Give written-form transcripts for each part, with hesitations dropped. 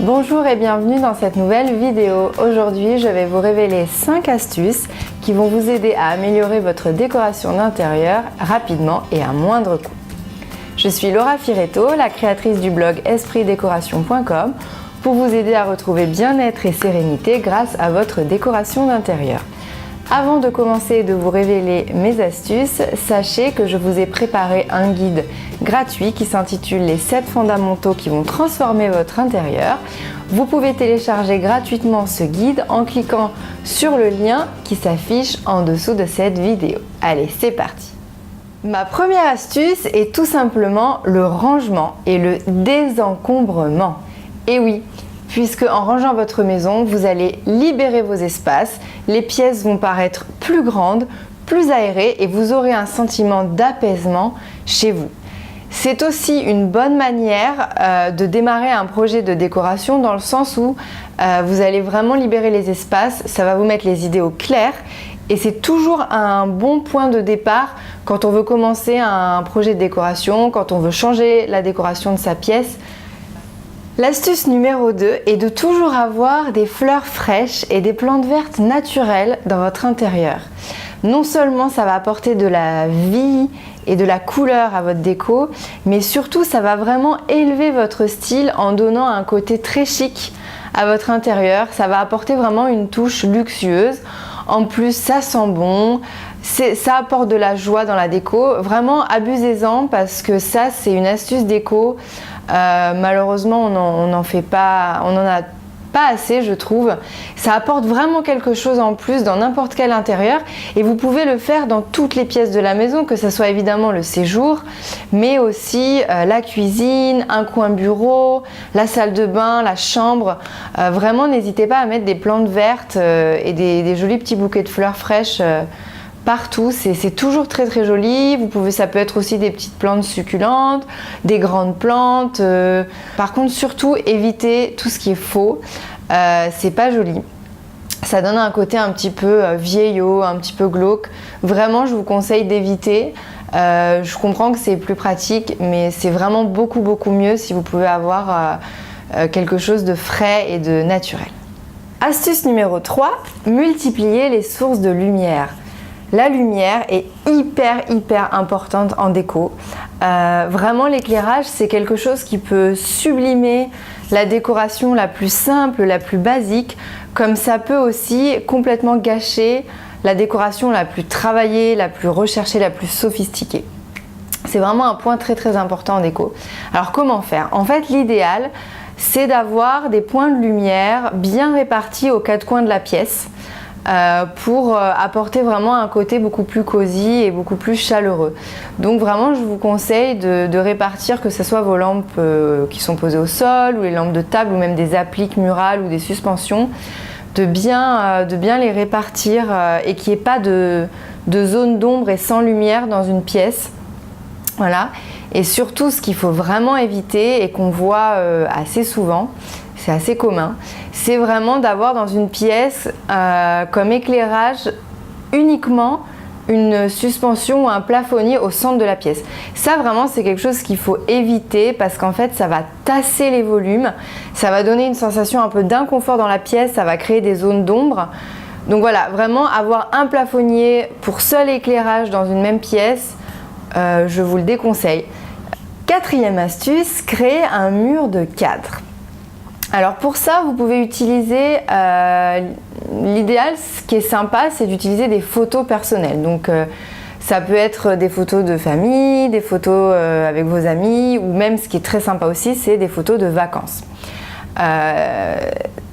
Bonjour et bienvenue dans cette nouvelle vidéo. Aujourd'hui, je vais vous révéler 5 astuces qui vont vous aider à améliorer votre décoration d'intérieur rapidement et à moindre coût. Je suis Laura Firetto, la créatrice du blog espritdécoration.com pour vous aider à retrouver bien-être et sérénité grâce à votre décoration d'intérieur. Avant de commencer et de vous révéler mes astuces, sachez que je vous ai préparé un guide gratuit qui s'intitule Les 7 fondamentaux qui vont transformer votre intérieur. Vous pouvez télécharger gratuitement ce guide en cliquant sur le lien qui s'affiche en dessous de cette vidéo. Allez, c'est parti! Ma première astuce est tout simplement le rangement et le désencombrement. Et oui, puisque en rangeant votre maison, vous allez libérer vos espaces, les pièces vont paraître plus grandes, plus aérées et vous aurez un sentiment d'apaisement chez vous. C'est aussi une bonne manière de démarrer un projet de décoration dans le sens où vous allez vraiment libérer les espaces, ça va vous mettre les idées au clair et c'est toujours un bon point de départ quand on veut commencer un projet de décoration, quand on veut changer la décoration de sa pièce. L'astuce numéro 2 est de toujours avoir des fleurs fraîches et des plantes vertes naturelles dans votre intérieur. Non seulement ça va apporter de la vie et de la couleur à votre déco, mais surtout ça va vraiment élever votre style en donnant un côté très chic à votre intérieur. Ça va apporter vraiment une touche luxueuse. En plus, ça sent bon, ça apporte de la joie dans la déco. Vraiment, abusez-en parce que ça, c'est une astuce déco. Malheureusement, on n'en a pas assez, je trouve. Ça apporte vraiment quelque chose en plus dans n'importe quel intérieur et vous pouvez le faire dans toutes les pièces de la maison, que ce soit évidemment le séjour, mais aussi la cuisine, un coin bureau, la salle de bain, la chambre. Vraiment, n'hésitez pas à mettre des plantes vertes et des jolis petits bouquets de fleurs fraîches partout, c'est toujours très très joli. Ça peut être aussi des petites plantes succulentes, des grandes plantes. Par contre, surtout évitez tout ce qui est faux. C'est pas joli. Ça donne un côté un petit peu vieillot, un petit peu glauque. Vraiment, je vous conseille d'éviter. Je comprends que c'est plus pratique, mais c'est vraiment beaucoup mieux si vous pouvez avoir quelque chose de frais et de naturel. Astuce numéro 3, multiplier les sources de lumière. La lumière est hyper importante en déco. Vraiment, l'éclairage, c'est quelque chose qui peut sublimer la décoration la plus simple, la plus basique, comme ça peut aussi complètement gâcher la décoration la plus travaillée, la plus recherchée, la plus sophistiquée. C'est vraiment un point très important en déco. Alors comment faire? En fait, l'idéal, c'est d'avoir des points de lumière bien répartis aux 4 coins de la pièce. Pour apporter vraiment un côté beaucoup plus cosy et beaucoup plus chaleureux. Donc vraiment, je vous conseille de répartir, que ce soit vos lampes qui sont posées au sol ou les lampes de table ou même des appliques murales ou des suspensions, de bien les répartir et qu'il n'y ait pas de zone d'ombre et sans lumière dans une pièce. Voilà. Et surtout, ce qu'il faut vraiment éviter et qu'on voit assez souvent, c'est assez commun, c'est vraiment d'avoir dans une pièce comme éclairage uniquement une suspension ou un plafonnier au centre de la pièce. Ça vraiment, c'est quelque chose qu'il faut éviter parce qu'en fait ça va tasser les volumes, ça va donner une sensation un peu d'inconfort dans la pièce, ça va créer des zones d'ombre. Donc voilà, vraiment avoir un plafonnier pour seul éclairage dans une même pièce, je vous le déconseille. 4e astuce, créer un mur de cadre. Alors pour ça, vous pouvez utiliser, l'idéal, ce qui est sympa, c'est d'utiliser des photos personnelles. Donc ça peut être des photos de famille, des photos avec vos amis, ou même ce qui est très sympa aussi, c'est des photos de vacances.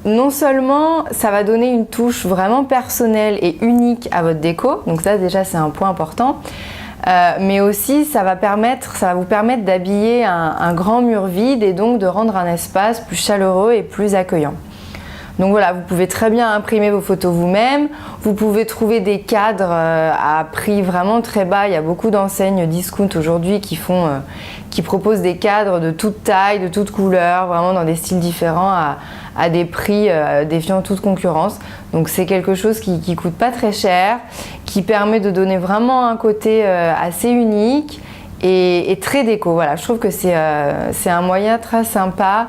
Non seulement ça va donner une touche vraiment personnelle et unique à votre déco, donc ça déjà c'est un point important, mais aussi ça va vous permettre d'habiller un grand mur vide et donc de rendre un espace plus chaleureux et plus accueillant. Donc voilà, vous pouvez très bien imprimer vos photos vous-même, vous pouvez trouver des cadres à prix vraiment très bas. Il y a beaucoup d'enseignes discount aujourd'hui qui proposent des cadres de toute taille, de toute couleur, vraiment dans des styles différents à des prix défiant toute concurrence. Donc c'est quelque chose qui coûte pas très cher, qui permet de donner vraiment un côté assez unique et très déco. Voilà, je trouve que c'est un moyen très sympa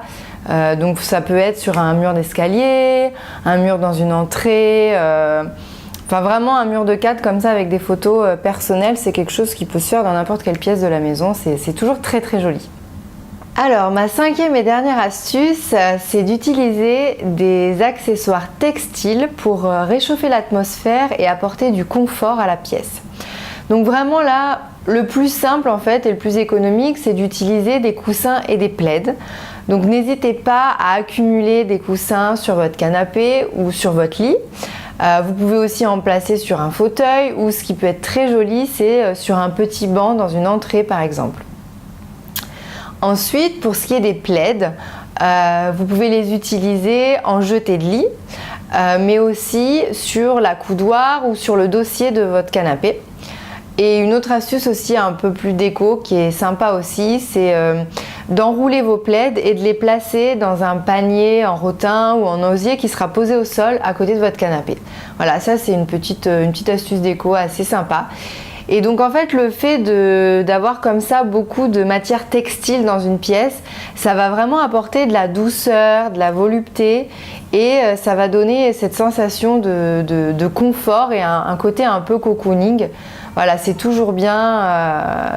Donc ça peut être sur un mur d'escalier, un mur dans une entrée, enfin vraiment un mur de cadre comme ça avec des photos personnelles, c'est quelque chose qui peut se faire dans n'importe quelle pièce de la maison, c'est toujours très très joli. Alors ma cinquième et dernière astuce, c'est d'utiliser des accessoires textiles pour réchauffer l'atmosphère et apporter du confort à la pièce. Donc vraiment là, le plus simple en fait et le plus économique, c'est d'utiliser des coussins et des plaids. Donc n'hésitez pas à accumuler des coussins sur votre canapé ou sur votre lit. Vous pouvez aussi en placer sur un fauteuil ou ce qui peut être très joli, c'est sur un petit banc dans une entrée par exemple. Ensuite, pour ce qui est des plaids, vous pouvez les utiliser en jeté de lit, mais aussi sur la coudoir ou sur le dossier de votre canapé. Et une autre astuce aussi un peu plus déco qui est sympa aussi, c'est d'enrouler vos plaids et de les placer dans un panier en rotin ou en osier qui sera posé au sol à côté de votre canapé. Voilà, ça c'est une petite astuce déco assez sympa. Et donc en fait le fait d'avoir comme ça beaucoup de matière textile dans une pièce, ça va vraiment apporter de la douceur, de la volupté et ça va donner cette sensation de confort et un côté un peu cocooning. Voilà, c'est toujours bien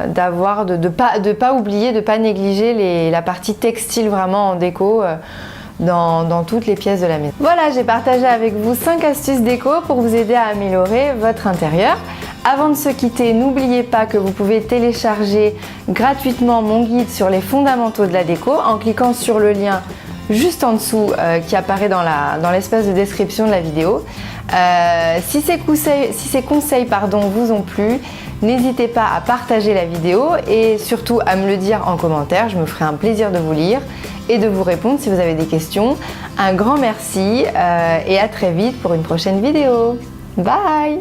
d'avoir, de pas oublier, de pas négliger la partie textile vraiment en déco. Dans toutes les pièces de la maison. Voilà, j'ai partagé avec vous 5 astuces déco pour vous aider à améliorer votre intérieur. Avant de se quitter, n'oubliez pas que vous pouvez télécharger gratuitement mon guide sur les fondamentaux de la déco en cliquant sur le lien juste en dessous qui apparaît dans l'espace de description de la vidéo. Si ces conseils vous ont plu, n'hésitez pas à partager la vidéo et surtout à me le dire en commentaire, je me ferai un plaisir de vous lire et de vous répondre si vous avez des questions. Un grand merci et à très vite pour une prochaine vidéo. Bye!